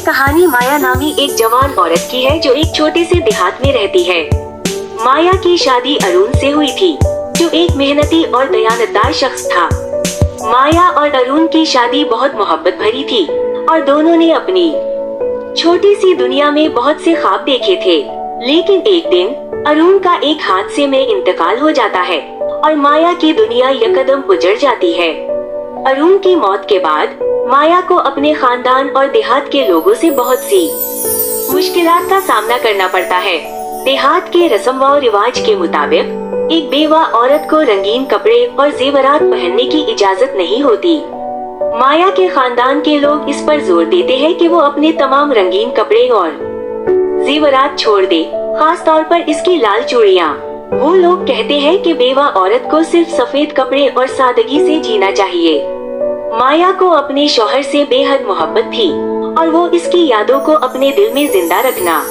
कहानी माया नामी एक जवान औरत की है जो एक छोटे से देहात में रहती है। माया की शादी अरुण से हुई थी, जो एक मेहनती और दयानतदार शख्स था। माया और अरुण की शादी बहुत मोहब्बत भरी थी और दोनों ने अपनी छोटी सी दुनिया में बहुत से ख्वाब देखे थे। लेकिन एक दिन अरुण का एक हादसे में इंतकाल हो जाता है और माया की दुनिया यकदम उजड़ जाती है। अरुण की मौत के बाद माया को अपने खानदान और देहात के लोगों से बहुत सी मुश्किलात का सामना करना पड़ता है। देहात के रस्म व रिवाज के मुताबिक एक बेवा औरत को रंगीन कपड़े और जेवरात पहनने की इजाजत नहीं होती। माया के खानदान के लोग इस पर जोर देते हैं कि वो अपने तमाम रंगीन कपड़े और जेवरात छोड़ दे, खास तौर पर इसकी लाल चूड़ियाँ। वो लोग कहते हैं कि बेवा औरत को सिर्फ सफेद कपड़े और सादगी से जीना चाहिए। माया को अपने शौहर से बेहद मोहब्बत थी और वो इसकी यादों को अपने दिल में जिंदा रखना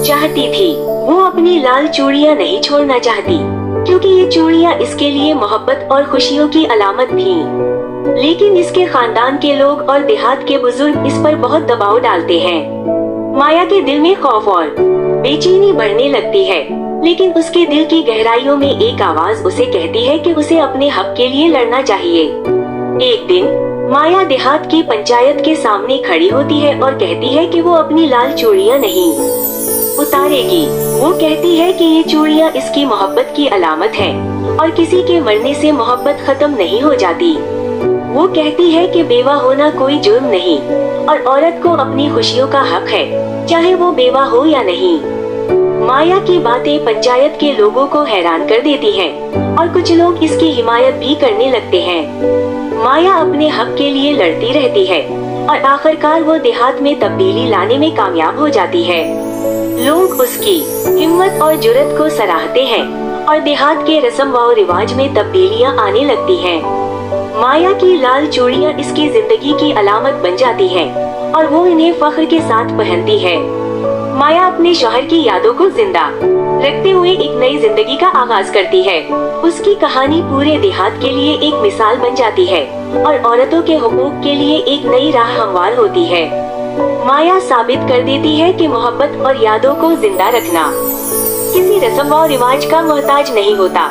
चाहती थी। वो अपनी लाल चूड़ियाँ नहीं छोड़ना चाहती, क्योंकि ये चूड़ियाँ इसके लिए मोहब्बत और खुशियों की अलामत थीं। लेकिन इसके खानदान के लोग और देहात के बुजुर्ग इस पर बहुत दबाव डालते हैं। माया के दिल में खौफ और बेचैनी बढ़ने लगती है, लेकिन उसके दिल की गहराइयों में एक आवाज उसे कहती है कि उसे अपने हक के लिए लड़ना चाहिए। एक दिन माया देहात की पंचायत के सामने खड़ी होती है और कहती है कि वो अपनी लाल चूड़ियाँ नहीं उतारेगी। वो कहती है कि ये चूड़ियाँ इसकी मोहब्बत की अलामत है और किसी के मरने से मोहब्बत खत्म नहीं हो जाती। वो कहती है कि बेवा होना कोई जुर्म नहीं और औरत को अपनी खुशियों का हक है, चाहे वो बेवा हो या नहीं। माया की बातें पंचायत के लोगों को हैरान कर देती हैं और कुछ लोग इसकी हिमायत भी करने लगते हैं। माया अपने हक के लिए लड़ती रहती है और आखिरकार वो देहात में तब्दीली लाने में कामयाब हो जाती है। लोग उसकी हिम्मत और जुर्रत को सराहते हैं और देहात के रस्म व रिवाज में तब्दीलियां आने लगती हैं। माया की लाल चूड़ियां इसकी जिंदगी की अलामत बन जाती हैं और वो इन्हें फख्र के साथ पहनती है। माया अपने शौहर की यादों को जिंदा रखते हुए एक नई जिंदगी का आगाज करती है। उसकी कहानी पूरे देहात के लिए एक मिसाल बन जाती है और औरतों के हुकूक के लिए एक नई राह हमवार होती है। माया साबित कर देती है कि मोहब्बत और यादों को जिंदा रखना किसी रस्म व रिवाज का मोहताज नहीं होता।